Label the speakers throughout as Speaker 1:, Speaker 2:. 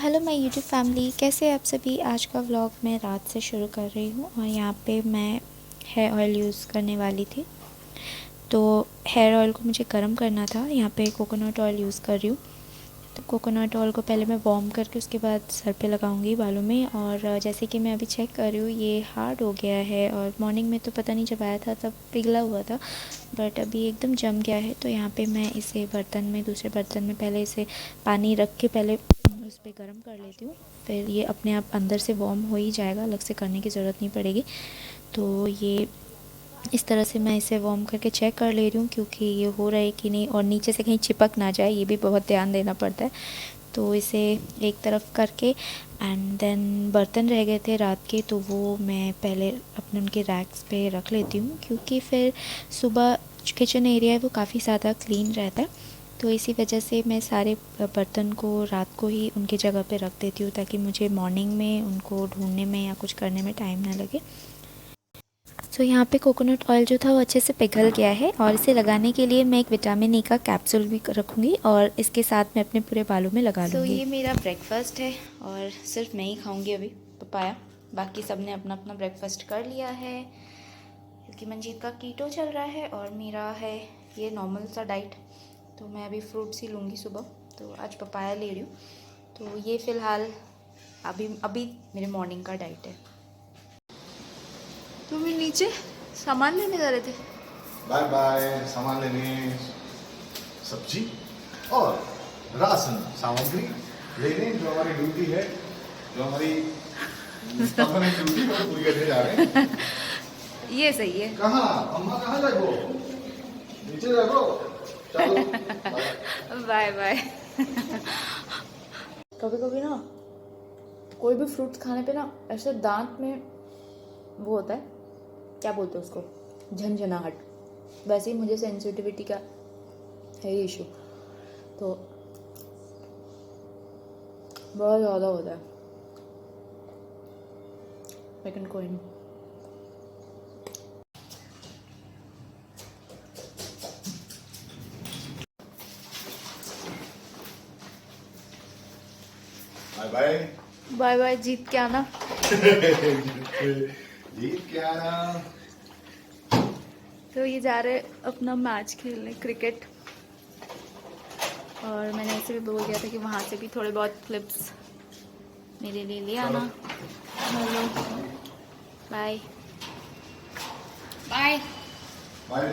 Speaker 1: Hello my YouTube family, कैसे आप सभी। आज का व्लॉग मैं रात से शुरू कर रही हूँ और यहाँ पे मैं हेयर ऑयल यूज़ करने वाली थी। तो हेयर ऑयल को मुझे गर्म करना था। यहाँ पे कोकोनट ऑयल यूज़ कर रही हूँ। तो कोकोनट ऑयल को पहले मैं वार्म करके उसके बाद सर पे लगाऊंगी बालों में। और जैसे कि मैं अभी चेक कर रही हूँ, ये हार्ड हो गया है और मॉर्निंग में तो पता नहीं जब आया था तब पिघला हुआ था, बट अभी एकदम जम गया है। तो यहाँ पे मैं इसे बर्तन में, दूसरे बर्तन में पहले इसे पानी रख के पहले उस पर गर्म कर लेती हूँ। फिर ये अपने आप अंदर से वार्म हो ही जाएगा, अलग से करने की ज़रूरत नहीं पड़ेगी। तो ये इस तरह से मैं इसे वार्म करके चेक कर ले रही हूँ क्योंकि ये हो रहा है कि नहीं और नीचे से कहीं चिपक ना जाए, ये भी बहुत ध्यान देना पड़ता है। तो इसे एक तरफ करके एंड देन बर्तन रह गए थे रात के, तो वो मैं पहले अपने उनके रैक्स पे रख लेती हूँ क्योंकि फिर सुबह किचन एरिया है वो काफ़ी ज़्यादा क्लीन रहता है। तो इसी वजह से मैं सारे बर्तन को रात को ही उनकी जगह पे रख देती हूँ ताकि मुझे मॉर्निंग में उनको ढूंढने में या कुछ करने में टाइम ना लगे। तो यहाँ पे कोकोनट ऑयल जो था वो अच्छे से पिघल गया है और इसे लगाने के लिए मैं एक विटामिन ई का कैप्सूल भी रखूँगी और इसके साथ मैं अपने पूरे बालों में लगा लूँगी। तो ये मेरा ब्रेकफास्ट है और सिर्फ मैं ही खाऊँगी अभी पपाया। बाकी सब ने अपना अपना ब्रेकफास्ट कर लिया है क्योंकि मंजीत का कीटो चल रहा है और मेरा है ये नॉर्मल सा डाइट। तो मैं अभी फ्रूट्स ही लूँगी सुबह, तो आज पपाया ले रही हूँ। तो ये फ़िलहाल अभी अभी मेरे मॉर्निंग का डाइट है। तुम नीचे सामान लेने जा रहे थे?
Speaker 2: Bye bye. सामान लेने, सब्जी और राशन सामग्री लेने जो हमारी ड्यूटी है, जो हमारी परमानेंट ड्यूटी है, पूरी करने जा रहे हैं।
Speaker 1: ये सही है।
Speaker 2: कहाँ अम्मा, कहाँ जागो? नीचे जागो। चलो
Speaker 1: बाय बाय। कभी कभी ना कोई भी फ्रूट्स खाने पे ना ऐसे दांत में वो होता है, क्या बोलते हैं उसको, झंझनाहट। वैसे ही मुझे सेंसिटिविटी का है इशू, तो बहुत ज़्यादा होता है, लेकिन कोई नहीं।
Speaker 2: Bye bye.
Speaker 1: बाय बाय, जीत के आना।
Speaker 2: जीत क्या ना।
Speaker 1: तो ये जा रहे अपना मैच खेलने, क्रिकेट। और मैंने ऐसे भी बोल दिया था कि वहाँ से भी थोड़े बहुत क्लिप्स मेरे लिए ले आना। Hello, bye bye
Speaker 2: bye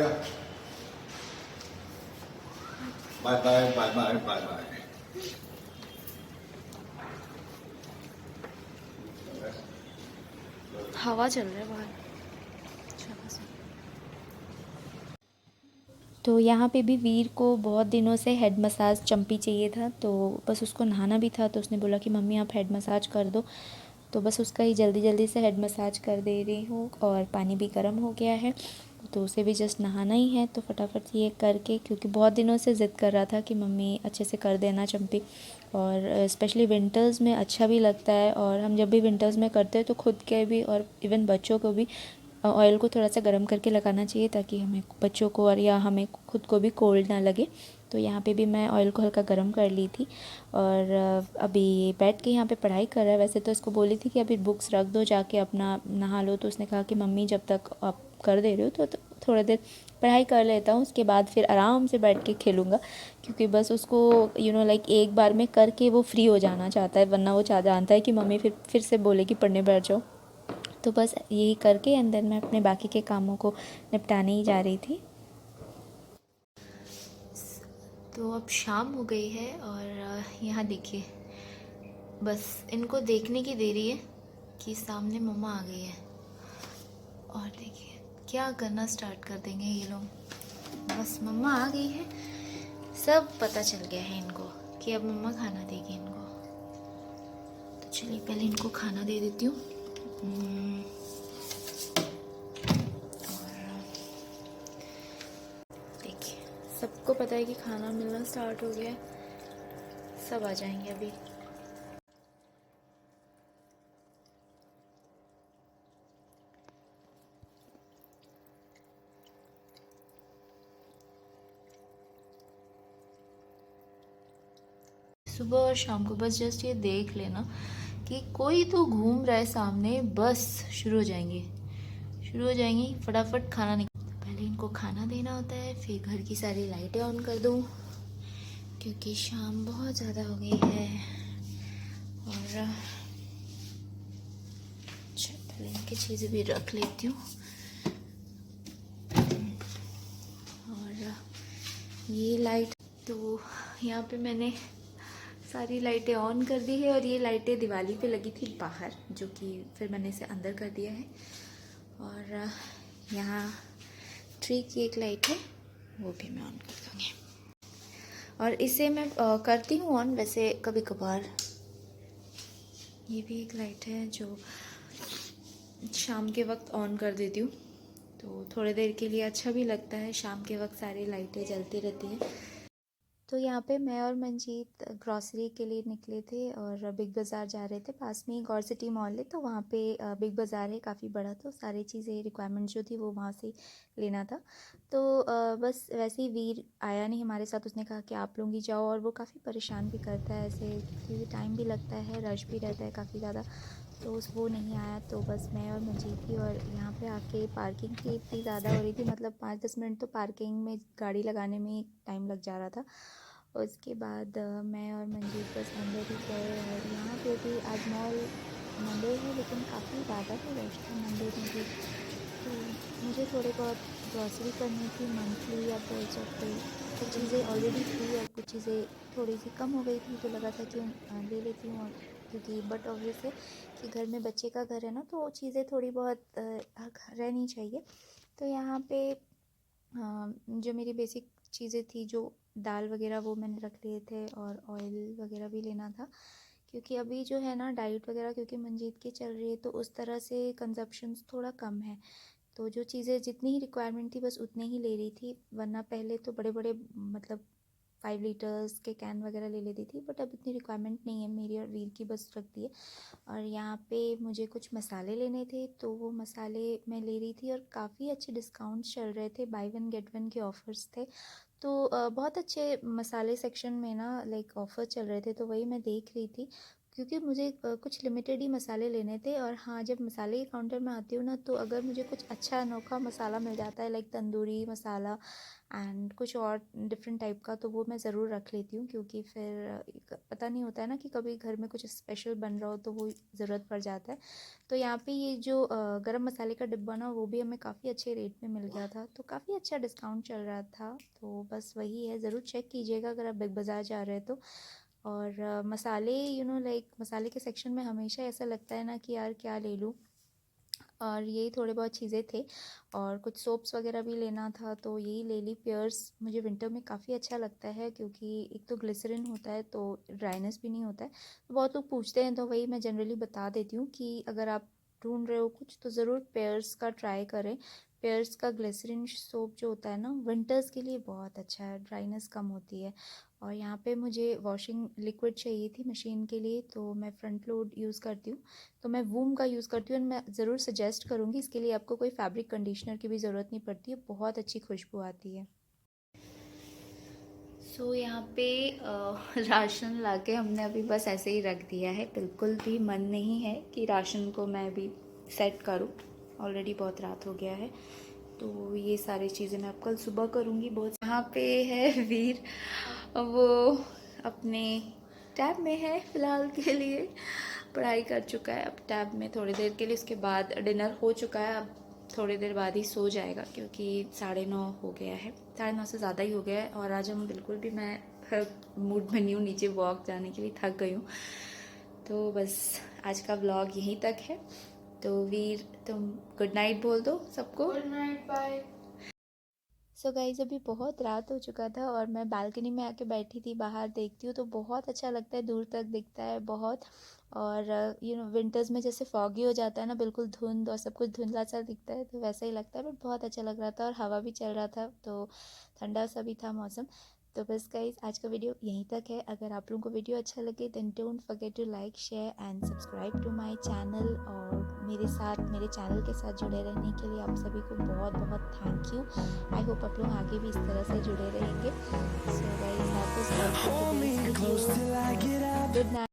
Speaker 2: bye bye bye bye bye bye.
Speaker 1: हवा चल रहा है बाहर। तो यहाँ पे भी वीर को बहुत दिनों से हेड मसाज चंपी चाहिए था, तो बस उसको नहाना भी था। तो उसने बोला कि मम्मी आप हेड मसाज कर दो, तो बस उसका ही जल्दी जल्दी से हेड मसाज कर दे रही हूँ। और पानी भी गर्म हो गया है तो उसे भी जस्ट नहाना ही है, तो फटाफट ये करके, क्योंकि बहुत दिनों से ज़िद कर रहा था कि मम्मी अच्छे से कर देना चंपी। और स्पेशली विंटर्स में अच्छा भी लगता है, और हम जब भी विंटर्स में करते हैं तो खुद के भी और इवन बच्चों को भी ऑयल को थोड़ा सा गर्म करके लगाना चाहिए ताकि हमें, बच्चों को और या हमें खुद को भी कोल्ड ना लगे। तो यहाँ पे भी मैं ऑयल को हल्का गर्म कर ली थी और अभी बैठ के यहाँ पे पढ़ाई कर रहा है। वैसे तो इसको बोली थी कि अभी बुक्स रख दो, जाके अपना नहा लो, तो उसने कहा कि मम्मी जब तक आप कर दे रहे हो तो थोड़ी देर पढ़ाई कर लेता हूँ, उसके बाद फिर आराम से बैठ के खेलूँगा। क्योंकि बस उसको लाइक एक बार में करके वो फ्री हो जाना चाहता है, वरना वो जानता है कि मम्मी फिर से बोलेगी पढ़ने बैठ जाओ। तो बस यही करके अंदर मैं अपने बाकी के कामों को निपटाने ही जा रही थी। तो अब शाम हो गई है और यहाँ देखिए, बस इनको देखने की देरी है कि सामने मम्मा आ गई है। और देखिए क्या करना स्टार्ट कर देंगे ये लोग। बस मम्मा आ गई है, सब पता चल गया है इनको कि अब मम्मा खाना देगी इनको। तो चलिए पहले इनको खाना दे देती हूँ। देखिए सबको पता है कि खाना मिलना स्टार्ट हो गया है, सब आ जाएंगे अभी। सुबह और शाम को बस जस्ट ये देख लेना कि कोई तो घूम रहा है सामने, बस शुरू हो जाएंगी फटाफट खाना नहीं। पहले इनको खाना देना होता है, फिर घर की सारी लाइटें ऑन कर दूँ क्योंकि शाम बहुत ज़्यादा हो गई है। और अच्छा, पहले इनकी चीज़ें भी रख लेती हूँ। और ये लाइट, तो यहाँ पे मैंने सारी लाइटें ऑन कर दी है और ये लाइटें दिवाली पे लगी थी बाहर, जो कि फिर मैंने इसे अंदर कर दिया है। और यहाँ ट्री की एक लाइट है, वो भी मैं ऑन कर दूँगी। और इसे मैं करती हूँ ऑन वैसे कभी कभार। ये भी एक लाइट है जो शाम के वक्त ऑन कर देती हूँ, तो थोड़ी देर के लिए अच्छा भी लगता है, शाम के वक्त सारी लाइटें जलती रहती हैं। तो यहाँ पे मैं और मंजीत ग्रॉसरी के लिए निकले थे और बिग बाज़ार जा रहे थे। पास में ही गौर सिटी मॉल है, तो वहाँ पे बिग बाज़ार है काफ़ी बड़ा, तो सारी चीज़ें रिक्वायरमेंट जो थी वो वहाँ से लेना था। तो बस वैसे ही वीर आया नहीं हमारे साथ, उसने कहा कि आप लोग ही जाओ, और वो काफ़ी परेशान भी करता है ऐसे, क्योंकि टाइम भी लगता है, रश भी रहता है काफ़ी ज़्यादा, तो वो नहीं आया। तो बस मैं और मंजीत थी, और यहाँ पे आके पार्किंग की इतनी ज़्यादा हो रही थी, मतलब 5-10 मिनट तो पार्किंग में गाड़ी लगाने में ही टाइम लग जा रहा था। उसके बाद मैं और मंजीत बस अंदर ही गए, और यहाँ पे भी आज मॉल मंडे है लेकिन काफ़ी ज़्यादा तो रश था मंडे में भी। तो मुझे थोड़े बहुत ग्रॉसरी करनी थी मंथली, या बोल सकते कुछ चीज़ें ऑलरेडी थी और कुछ चीज़ें थोड़ी सी कम हो गई थी, तो लगा था कि ले लेती हूँ। और क्योंकि बट ऑब्वियस है कि घर में बच्चे का घर है ना, तो चीज़ें थोड़ी बहुत रहनी चाहिए। तो यहाँ पे जो मेरी बेसिक चीज़ें थी, जो दाल वगैरह वो मैंने रख लिए थे, और ऑयल वगैरह भी लेना था, क्योंकि अभी जो है ना डाइट वगैरह क्योंकि मंजीत की चल रही है, तो उस तरह से कंजप्शंस थोड़ा कम है। तो जो चीज़ें जितनी ही रिक्वायरमेंट थी बस उतने ही ले रही थी, वरना पहले तो बड़े बड़े मतलब 5 लीटर्स के कैन वगैरह ले लेती थी, बट अब इतनी रिक्वायरमेंट नहीं है मेरी और वीर की, बस रख दिए। और यहाँ पे मुझे कुछ मसाले लेने थे, तो वो मसाले मैं ले रही थी, और काफ़ी अच्छे डिस्काउंट्स चल रहे थे, बाय वन गेट वन के ऑफ़र्स थे। तो बहुत अच्छे मसाले सेक्शन में ना लाइक ऑफ़र चल रहे थे, तो वही मैं देख रही थी, क्योंकि मुझे कुछ लिमिटेड ही मसाले लेने थे। और हाँ, जब मसाले के काउंटर में आती हूँ ना, तो अगर मुझे कुछ अच्छा अनोखा मसाला मिल जाता है लाइक तंदूरी मसाला एंड कुछ और डिफरेंट टाइप का, तो वो मैं ज़रूर रख लेती हूँ, क्योंकि फिर पता नहीं होता है ना कि कभी घर में कुछ स्पेशल बन रहा हो तो वो ज़रूरत पड़ जाता है। तो यहाँ पे ये जो गरम मसाले का डिब्बा ना, वो भी हमें काफ़ी अच्छे रेट में मिल गया था, तो काफ़ी अच्छा डिस्काउंट चल रहा था। तो बस वही है, ज़रूर चेक कीजिएगा अगर आप बिग बाज़ार जा रहे हैं तो। और मसाले लाइक मसाले के सेक्शन में हमेशा ऐसा लगता है ना कि यार क्या ले लूँ, और यही थोड़े बहुत चीज़ें थे, और कुछ सोप्स वगैरह भी लेना था, तो यही ले ली। पियर्स मुझे विंटर में काफ़ी अच्छा लगता है, क्योंकि एक तो ग्लिसरीन होता है तो ड्राइनेस भी नहीं होता है। तो बहुत लोग पूछते हैं, तो वही मैं जनरली बता देती हूँ कि अगर आप ढूंढ रहे हो कुछ, तो ज़रूर पेयर्स का ट्राई करें। पेयर्स का ग्लिसरीन सोप जो होता है ना, विंटर्स के लिए बहुत अच्छा है, ड्राइनेस कम होती है। और यहाँ पे मुझे वॉशिंग लिक्विड चाहिए थी मशीन के लिए, तो मैं फ्रंट लोड यूज़ करती हूँ, तो मैं वूम का यूज़ करती हूँ। मैं ज़रूर सजेस्ट करूँगी, इसके लिए आपको कोई फैब्रिक कंडीशनर की भी ज़रूरत नहीं पड़ती है, बहुत अच्छी खुशबू आती है। सो यहाँ पे राशन लाके हमने अभी बस ऐसे ही रख दिया है, बिल्कुल भी मन नहीं है कि राशन को मैं अभी सेट करूँ, ऑलरेडी बहुत रात हो गया है। तो ये सारी चीज़ें मैं अब कल सुबह करूँगी। बहुत यहाँ पे है वीर, वो अपने टैब में है फ़िलहाल के लिए, पढ़ाई कर चुका है अब टैब में थोड़ी देर के लिए, उसके बाद डिनर हो चुका है, अब थोड़ी देर बाद ही सो जाएगा, क्योंकि 9:30 हो गया है, 9:30 से ज़्यादा ही हो गया है। और आज हम बिल्कुल भी, मैं मूड में नहीं हूँ नीचे वॉक जाने के लिए, थक गई हूँ। तो बस आज का व्लॉग यहीं तक है। तो वीर तुम गुड नाइट बोल दो सबको।
Speaker 3: Good night, bye.
Speaker 1: So guys अभी बहुत रात हो चुका था, और मैं बालकनी में आके बैठी थी, बाहर देखती हूँ तो बहुत अच्छा लगता है, दूर तक दिखता है बहुत। और विंटर्स में जैसे फॉगी हो जाता है ना, बिल्कुल धुंध और सब कुछ धुंधला सा दिखता है, तो वैसा ही लगता है, बट बहुत अच्छा लग रहा था, और हवा भी चल रहा था, तो ठंडा सा भी था मौसम। तो बस गाइज आज का वीडियो यहीं तक है। अगर आप लोगों को वीडियो अच्छा लगे then don't forget to like, share and subscribe to my channel, और मेरे चैनल के साथ जुड़े रहने के लिए आप सभी को बहुत बहुत थैंक यू। आई होप आप लोग आगे भी इस तरह से जुड़े रहेंगे। So guys that was all for today. Good night.